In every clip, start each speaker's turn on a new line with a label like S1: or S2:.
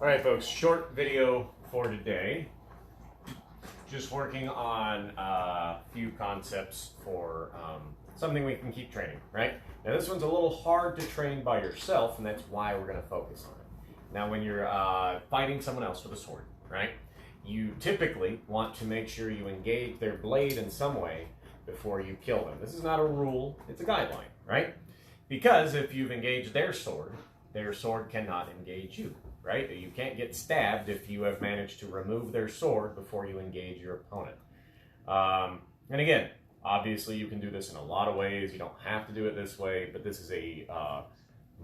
S1: All right, folks, short video for today. Just working on a few concepts for something we can keep training, right? Now, this one's a little hard to train by yourself, and that's why we're going to focus on it. Now, when you're fighting someone else with a sword, right, you typically want to make sure you engage their blade in some way before you kill them. This is not a rule, it's a guideline, right? Because if you've engaged their sword cannot engage you. Right? You can't get stabbed if you have managed to remove their sword before you engage your opponent. And again, obviously you can do this in a lot of ways. You don't have to do it this way, but this is a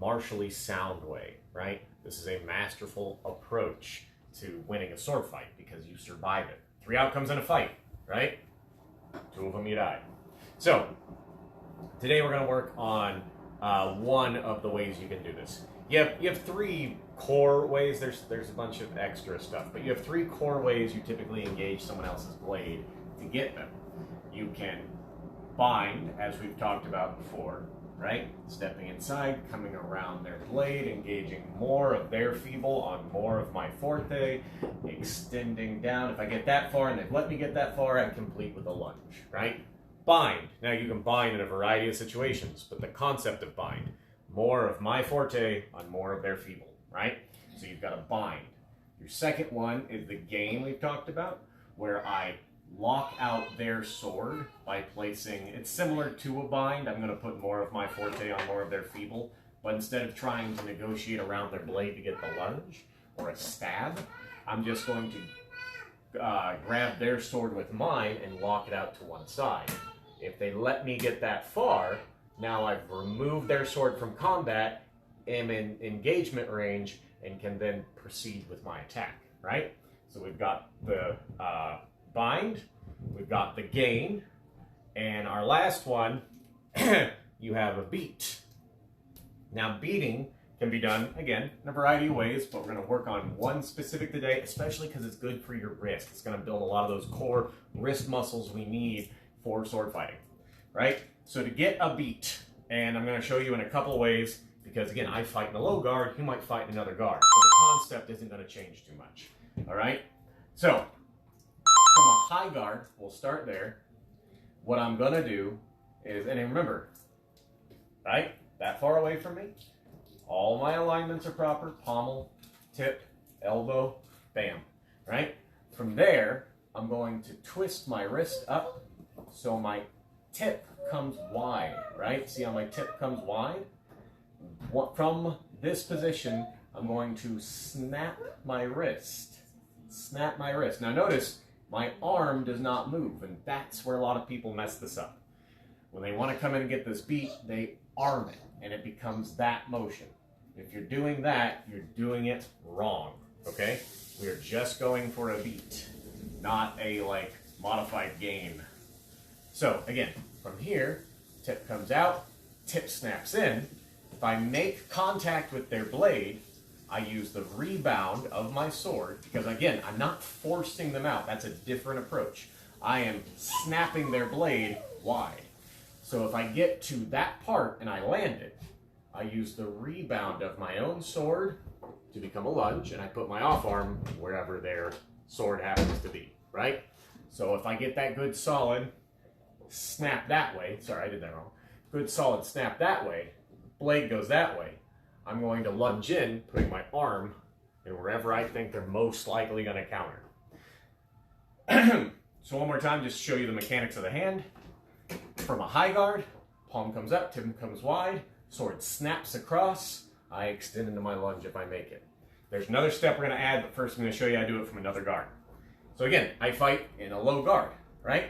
S1: martially sound way, right? This is a masterful approach to winning a sword fight because you survive it. 3 outcomes in a fight, right? 2 of them you die. So, today we're going to work on one of the ways you can do this. You have 3 core ways. There's a bunch of extra stuff, but you have 3 core ways you typically engage someone else's blade to get them. You can bind, as we've talked about before, right? Stepping inside, coming around their blade, engaging more of their feeble on more of my forte, extending down. If I get that far and they've let me get that far, I complete with a lunge, right? Bind. Now you can bind in a variety of situations, but the concept of bind, more of my forte on more of their feeble, right? So you've got to bind. Your second one is the game we've talked about, where I lock out their sword by placing, it's similar to a bind. I'm going to put more of my forte on more of their feeble, but instead of trying to negotiate around their blade to get the lunge or a stab, I'm just going to grab their sword with mine and lock it out to one side. If they let me get that far, now I've removed their sword from combat, am in engagement range, and can then proceed with my attack, right? So we've got the bind, we've got the gain, and our last one, you have a beat. Now beating can be done, again, in a variety of ways, but we're going to work on one specific today, especially because it's good for your wrist. It's going to build a lot of those core wrist muscles we need for sword fighting, right? So to get a beat, and I'm going to show you in a couple of ways, because again, I fight in a low guard, you might fight in another guard, but the concept isn't going to change too much, all right? So, from a high guard, we'll start there. What I'm going to do is, and remember, right, that far away from me, all my alignments are proper, pommel, tip, elbow, bam, right? From there, I'm going to twist my wrist up so my tip comes wide, right? See how my tip comes wide? From this position, I'm going to snap my wrist. Snap my wrist. Now notice, my arm does not move, and that's where a lot of people mess this up. When they want to come in and get this beat, they arm it, and it becomes that motion. If you're doing that, you're doing it wrong, okay? We are just going for a beat, not a, modified gain. So, again, from here, tip comes out, tip snaps in. If I make contact with their blade, I use the rebound of my sword, because again, I'm not forcing them out. That's a different approach. I am snapping their blade wide. So if I get to that part and I land it, I use the rebound of my own sword to become a lunge, and I put my off arm wherever their sword happens to be, right? So if I get that good solid snap that way, sorry, I did that wrong. Good solid snap that way, blade goes that way. I'm going to lunge in, putting my arm in wherever I think they're most likely going to counter. So one more time, just to show you the mechanics of the hand. From a high guard, palm comes up, tip comes wide, sword snaps across, I extend into my lunge if I make it. There's another step we're going to add, but first I'm going to show you how to do it from another guard. So again, I fight in a low guard, right?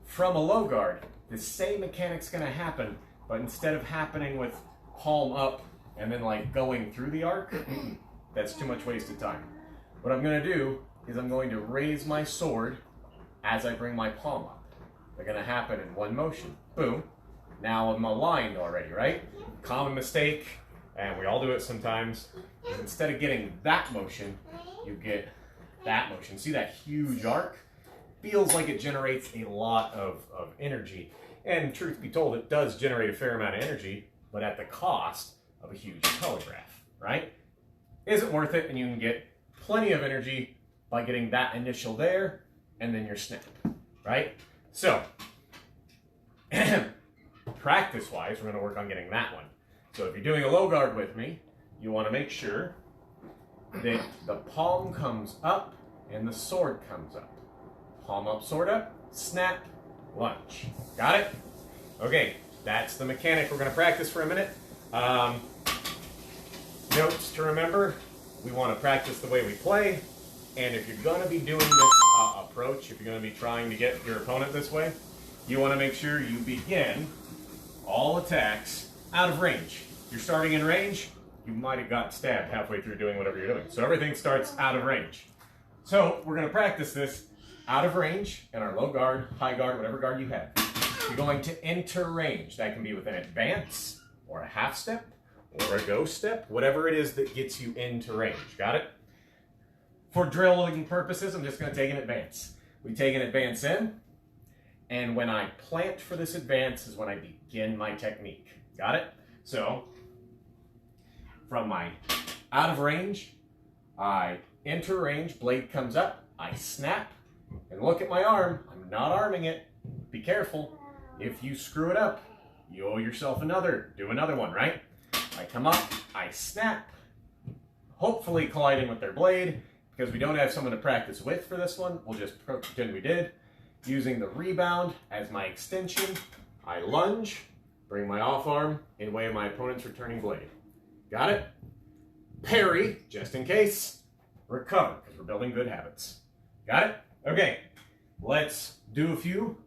S1: From a low guard, the same mechanic's going to happen, but instead of happening with palm up and then going through the arc, that's too much wasted time. What I'm going to do is I'm going to raise my sword as I bring my palm up. They're going to happen in one motion. Boom. Now I'm aligned already, right? Common mistake, and we all do it sometimes, is instead of getting that motion, you get that motion. See that huge arc? Feels like it generates a lot of energy. And truth be told, it does generate a fair amount of energy, but at the cost of a huge telegraph, right? isn't worth it, and you can get plenty of energy by getting that initial there and then your snap, right? So, practice-wise, we're going to work on getting that one. So if you're doing a low guard with me, you want to make sure that the palm comes up and the sword comes up. Palm up, sword up, snap, lunge. Got it? Okay, that's the mechanic we're going to practice for a minute. Notes to remember, we want to practice the way we play, and if you're going to be doing this approach, if you're going to be trying to get your opponent this way, you want to make sure you begin all attacks out of range. If you're starting in range, you might have got stabbed halfway through doing whatever you're doing. So everything starts out of range. So we're going to practice this out of range in our low guard, high guard, whatever guard you have. You're going to enter range. That can be with an advance or a half step or a go step, whatever it is that gets you into range. Got it? For drilling purposes, I'm just going to take an advance. We take an advance in, and when I plant for this advance is when I begin my technique. Got it? So, from my out of range, I enter range, blade comes up, I snap, and look at my arm. I'm not arming it. Be careful. If you screw it up, you owe yourself another. Do another one, right? I come up, I snap, hopefully colliding with their blade. Because we don't have someone to practice with for this one, we'll just pretend we did. Using the rebound as my extension, I lunge, bring my off arm in way of my opponent's returning blade. Got it? Parry, just in case. Recover, because we're building good habits. Got it? Okay, let's do a few.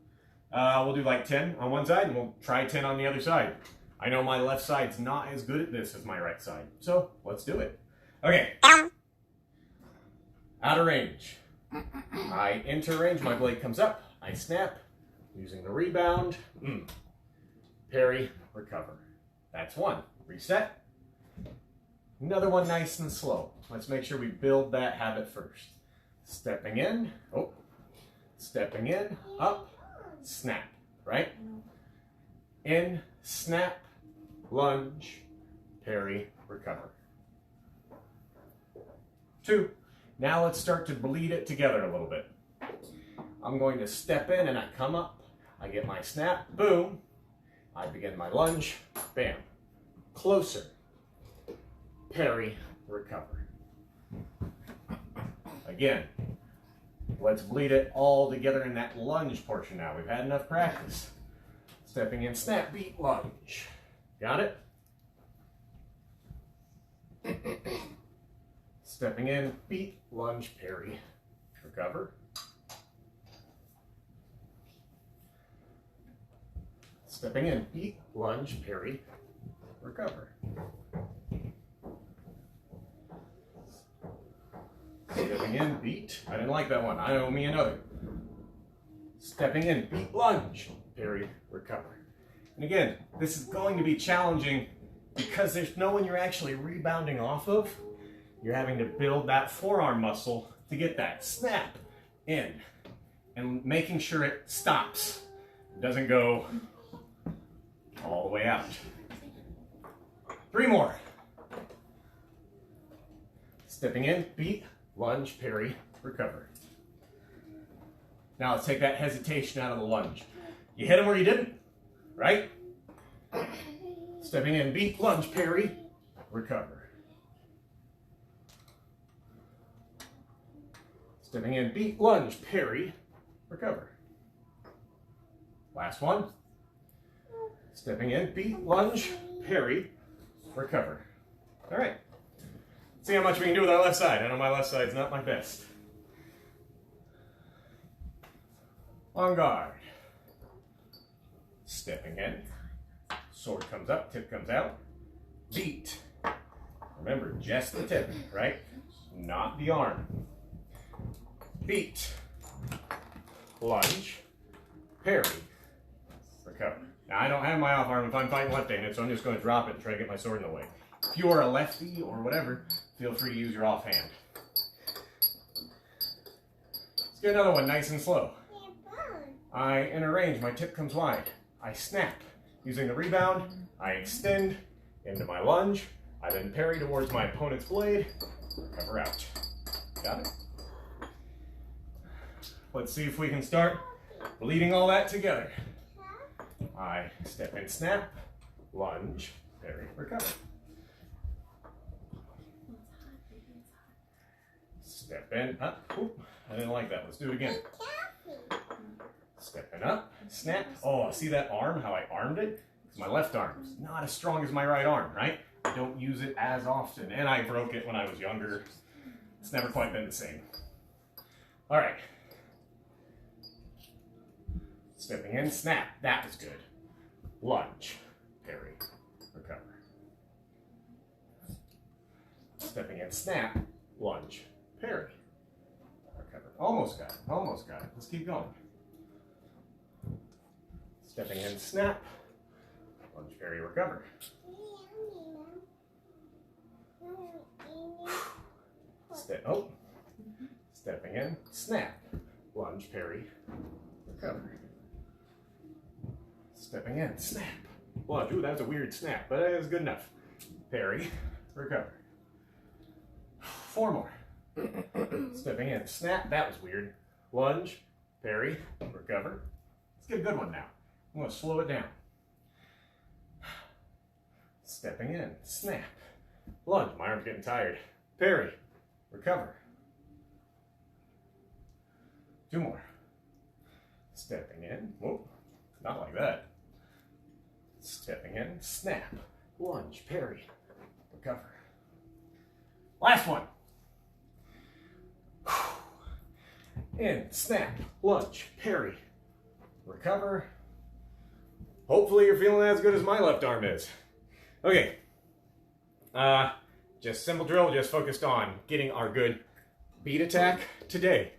S1: We'll do like 10 on one side, and we'll try 10 on the other side. I know my left side's not as good at this as my right side, so let's do it. Okay. Out of range. I enter range, my blade comes up, I snap, using the rebound, parry, recover. That's one. Reset. Another one nice and slow. Let's make sure we build that habit first. Stepping in, stepping in, up, snap, right? In, snap, lunge, parry, recover. 2. Now let's start to bleed it together a little bit. I'm going to step in and I come up. I get my snap, boom. I begin my lunge, bam. Closer, parry, recover. Again, let's bleed it all together in that lunge portion now. We've had enough practice. Stepping in, snap, beat, lunge. Got it? Stepping in, beat, lunge, parry, recover. Stepping in, beat, lunge, parry, recover. Stepping in, beat. I didn't like that one. I owe me another. Stepping in, beat, lunge, parry, recover. And again, this is going to be challenging because there's no one you're actually rebounding off of. You're having to build that forearm muscle to get that snap in and making sure it stops. It doesn't go all the way out. 3 more. Stepping in, beat, lunge, parry, recover. Now let's take that hesitation out of the lunge. You hit him or you didn't, right? Stepping in, beat, lunge, parry, recover. Stepping in, beat, lunge, parry, recover. Last one. Stepping in, beat, lunge, parry, recover. All right. See how much we can do with our left side. I know my left side's not my best. On guard. Stepping in. Sword comes up, tip comes out. Beat. Remember, just the tip, right? Not the arm. Beat, lunge, parry, recover. Now I don't have my off arm if I'm fighting left-handed, so I'm just going to drop it and try to get my sword in the way. If you are a lefty or whatever, feel free to use your offhand. Let's get another one nice and slow. I enter range, my tip comes wide. I snap. Using the rebound, I extend into my lunge, I then parry towards my opponent's blade, recover out. Got it? Let's see if we can start bleeding all that together. I step in, snap, lunge, parry, recover. Step in, up, oop, I didn't like that, let's do it again. Stepping up, snap. Oh, see that arm, how I armed it? It's my left arm. It's not as strong as my right arm, right? I don't use it as often, and I broke it when I was younger. It's never quite been the same. All right. Stepping in, snap. That was good. Lunge, parry, recover. Stepping in, snap, lunge, parry, recover. Almost got it, almost got it. Let's keep going. Stepping in, snap, lunge, parry, recover. Stepping in, snap, lunge, parry, recover. Stepping in, snap, lunge. Ooh, that was a weird snap, but it was good enough. Parry, recover. 4 more. Stepping in, snap, that was weird. Lunge, parry, recover. Let's get a good one now. I'm going to slow it down. Stepping in, snap, lunge. My arm's getting tired. Parry, recover. 2 more. Stepping in, whoa, not like that. Stepping in, snap, lunge, parry, recover. Last one. In, snap, lunge, parry, recover. Hopefully you're feeling as good as my left arm is. Okay. Just simple drill, just focused on getting our good beat attack today.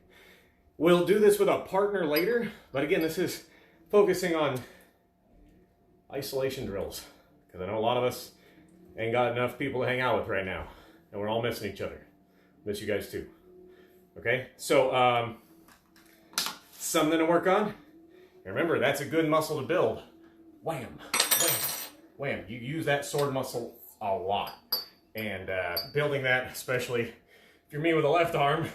S1: We'll do this with a partner later, but again, this is focusing on isolation drills, because I know a lot of us ain't got enough people to hang out with right now, and we're all missing each other. Miss you guys too. Okay, so something to work on. Remember, that's a good muscle to build. Wham, wham, wham. You use that sword muscle a lot, and building that, especially if you're me with a left arm,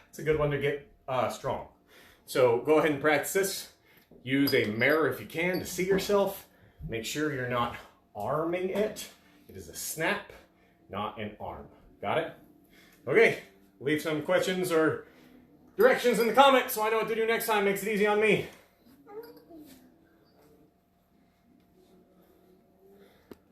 S1: it's a good one to get strong. So go ahead and practice this. Use a mirror if you can to see yourself. Make sure you're not arming it. It is a snap, not an arm. Got it? Okay, leave some questions or directions in the comments so I know what to do next time. Makes it easy on me.